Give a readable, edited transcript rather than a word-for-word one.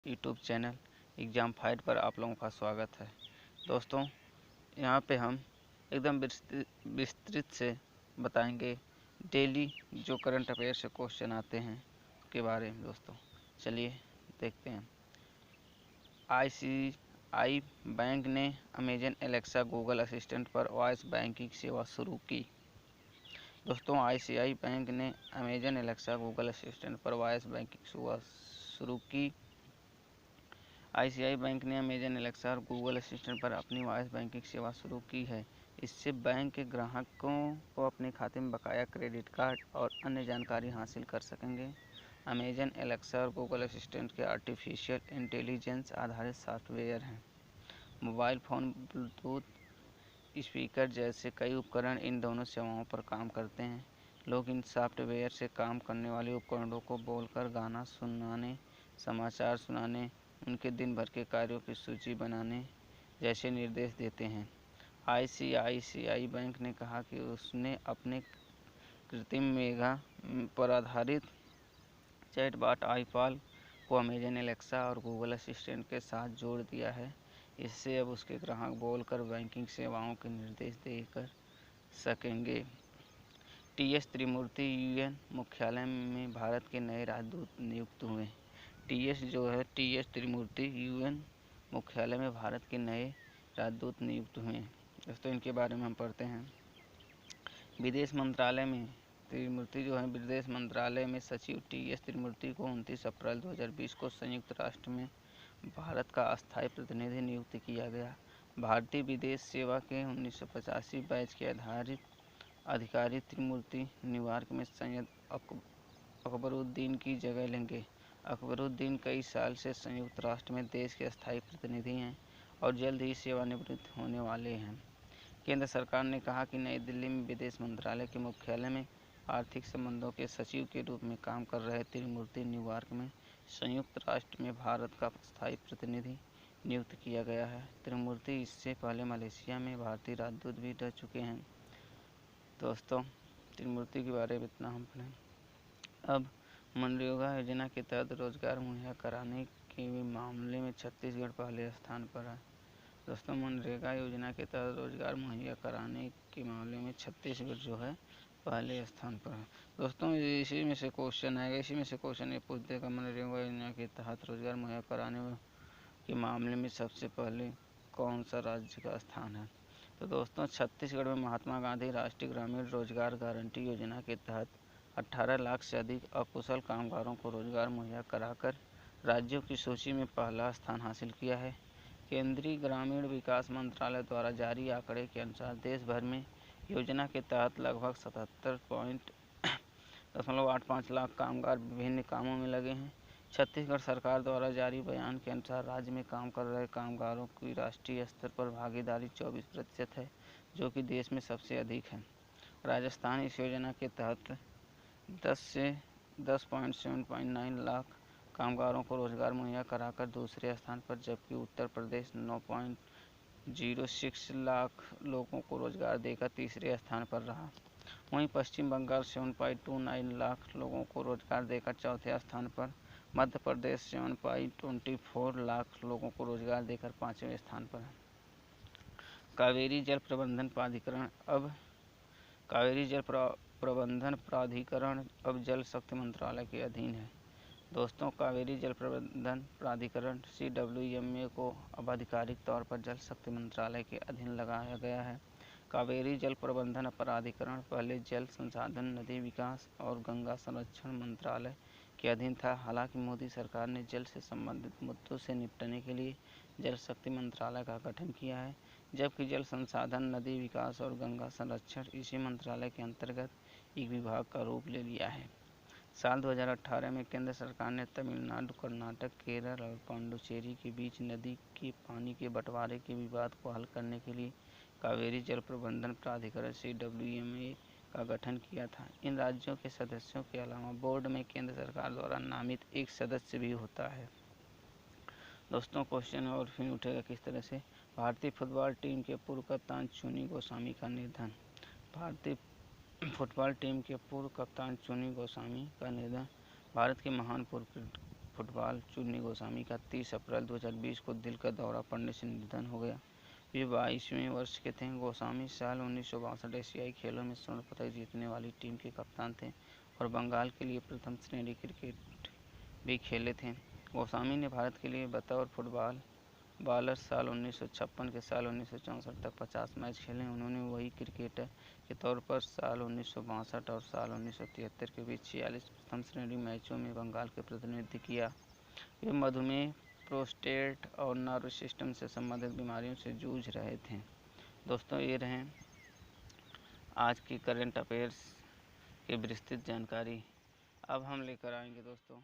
YouTube channel exam fight पर आप लोगों का स्वागत है। दोस्तों, यहाँ पे हम एकदम विस्तृत से बताएंगे डेली जो करंट अफेयर से क्वेश्चन आते हैं के बारे में। दोस्तों चलिए देखते हैं। आईसीआई बैंक ने अमेजन एलेक्सा गूगल असिस्टेंट पर वॉइस बैंकिंग सेवा शुरू की। दोस्तों, आईसीआई बैंक ने अमेजन एलेक्सा गूगल असिस्टेंट पर वॉइस बैंकिंग सेवा शुरू की। आईसीआई बैंक ने अमेजन एलेक्सा और गूगल असिस्टेंट पर अपनी वॉइस बैंकिंग सेवा शुरू की है। इससे बैंक के ग्राहकों को अपने खाते में बकाया क्रेडिट कार्ड और अन्य जानकारी हासिल कर सकेंगे। अमेजन एलेक्सा और गूगल असिस्टेंट के आर्टिफिशियल इंटेलिजेंस आधारित सॉफ्टवेयर हैं। मोबाइल फ़ोन, ब्लूटूथ स्पीकर जैसे कई उपकरण इन दोनों सेवाओं पर काम करते हैं। लोग इन सॉफ्टवेयर से काम करने वाले उपकरणों को बोलकर गाना सुनाने, समाचार सुनाने, उनके दिन भर के कार्यों की सूची बनाने जैसे निर्देश देते हैं। आईसीआईसीआई बैंक ने कहा कि उसने अपने कृत्रिम मेधा पर आधारित चैटबॉट आईपॉल को अमेजन एलेक्सा और गूगल असिस्टेंट के साथ जोड़ दिया है। इससे अब उसके ग्राहक बोलकर बैंकिंग सेवाओं के निर्देश देकर सकेंगे। टीएस त्रिमूर्ति यूएन मुख्यालय में भारत के नए राजदूत नियुक्त हुए। टीएस त्रिमूर्ति यूएन मुख्यालय में भारत के नए राजदूत नियुक्त हुए। दोस्तों, इनके बारे में हम पढ़ते हैं। विदेश मंत्रालय में विदेश मंत्रालय में सचिव टीएस त्रिमूर्ति को 29 अप्रैल 2020 को संयुक्त राष्ट्र में भारत का अस्थायी प्रतिनिधि नियुक्त किया गया। भारतीय विदेश सेवा के 1985 बैच के अधिकारी त्रिमूर्ति न्यूयॉर्क में सैयद अकबरुद्दीन की जगह लेंगे। अकबरुद्दीन कई साल से संयुक्त राष्ट्र में देश के अस्थायी प्रतिनिधि हैं और जल्द ही सेवानिवृत्त होने वाले हैं। केंद्र सरकार ने कहा कि नई दिल्ली में विदेश मंत्रालय के मुख्यालय में आर्थिक संबंधों के सचिव के रूप में काम कर रहे त्रिमूर्ति न्यूयॉर्क में संयुक्त राष्ट्र में भारत का अस्थायी प्रतिनिधि नियुक्त किया गया है। त्रिमूर्ति इससे पहले मलेशिया में भारतीय राजदूत भी रह चुके हैं। दोस्तों, त्रिमूर्ति के बारे में इतना हम पढ़ें। अब मनरेगा योजना के तहत रोजगार मुहैया कराने के मामले में छत्तीसगढ़ पहले स्थान पर है। दोस्तों, मनरेगा योजना के तहत रोजगार मुहैया कराने के मामले में छत्तीसगढ़ जो है पहले स्थान पर है। दोस्तों, इसी में से क्वेश्चन आएगा, इसी में से क्वेश्चन ये पूछ देगा मनरेगा योजना के तहत रोजगार मुहैया कराने के मामले में सबसे पहले कौन सा राज्य का स्थान है। तो दोस्तों, छत्तीसगढ़ में महात्मा गांधी राष्ट्रीय ग्रामीण रोजगार गारंटी योजना के तहत 18 लाख से अधिक अकुशल कामगारों को रोजगार मुहैया कराकर राज्यों की सूची में पहला स्थान हासिल किया है। केंद्रीय ग्रामीण विकास मंत्रालय द्वारा जारी आंकड़े के अनुसार देश भर में योजना के तहत लगभग 77.85 लाख कामगार विभिन्न कामों में लगे हैं। छत्तीसगढ़ सरकार द्वारा जारी बयान के अनुसार राज्य में काम कर रहे कामगारों की राष्ट्रीय स्तर पर भागीदारी 24% है, जो कि देश में सबसे अधिक है। राजस्थान इस योजना के तहत 10.9 लाख कामगारों को रोजगार मुहैया कराकर दूसरे स्थान पर, जबकि उत्तर प्रदेश 9.06 लाख लोगों को रोजगार देकर तीसरे स्थान पर रहा। वहीं पश्चिम बंगाल 7.29 लाख लोगों को रोजगार देकर चौथे स्थान पर, मध्य प्रदेश 7.24 लाख लोगों को रोजगार देकर पाँचवें स्थान पर है। कावेरी जल प्रबंधन प्राधिकरण अब जल शक्ति मंत्रालय के अधीन है। दोस्तों, कावेरी जल प्रबंधन प्राधिकरण CWMA को अब आधिकारिक तौर पर जल शक्ति मंत्रालय के अधीन लगाया गया है। कावेरी जल प्रबंधन प्राधिकरण पहले जल संसाधन, नदी विकास और गंगा संरक्षण मंत्रालय के अधीन था। हालांकि मोदी सरकार ने जल से संबंधित मुद्दों से निपटने के लिए जल शक्ति मंत्रालय का गठन किया है, जबकि जल संसाधन, नदी विकास और गंगा संरक्षण इसी मंत्रालय के अंतर्गत एक विभाग का रूप ले लिया है। साल 2018 में केंद्र सरकार ने तमिलनाडु, कर्नाटक, केरल और पांडुचेरी के बीच नदी के पानी के बंटवारे के विवाद को हल करने के लिए कावेरी जल प्रबंधन प्राधिकरण CWMA का गठन किया था। इन राज्यों के सदस्यों के अलावा बोर्ड में केंद्र सरकार द्वारा नामित एक सदस्य भी होता है। दोस्तों, क्वेश्चन और फिर उठेगा किस तरह से। भारतीय फुटबॉल टीम के पूर्व कप्तान चुनी गोस्वामी का निधन। भारतीय फुटबॉल टीम के पूर्व कप्तान चुनी गोस्वामी का निधन भारत के महान फुटबॉल चुन्नी गोस्वामी का 30 अप्रैल 2020 को दिल का दौरा पड़ने से निधन हो गया। वे 22वें वर्ष के थे। गोस्वामी साल 1962 एशियाई खेलों में स्वर्ण पदक जीतने वाली टीम के कप्तान थे और बंगाल के लिए प्रथम श्रेणी क्रिकेट भी खेले थे। गोस्वामी ने भारत के लिए बतौर फुटबॉल बॉलर साल 1956 के साल 1964 तक 50 मैच खेले। उन्होंने वही क्रिकेटर के तौर पर साल 1962 और साल 1973 के बीच 46 प्रथम श्रेणी मैचों में बंगाल का प्रतिनिधित्व किया। वे मधुमेह, प्रोस्टेट और नर्वस सिस्टम से संबंधित बीमारियों से जूझ रहे थे। दोस्तों, ये रहे आज की करंट अफेयर्स की विस्तृत जानकारी। अब हम लेकर आएंगे दोस्तों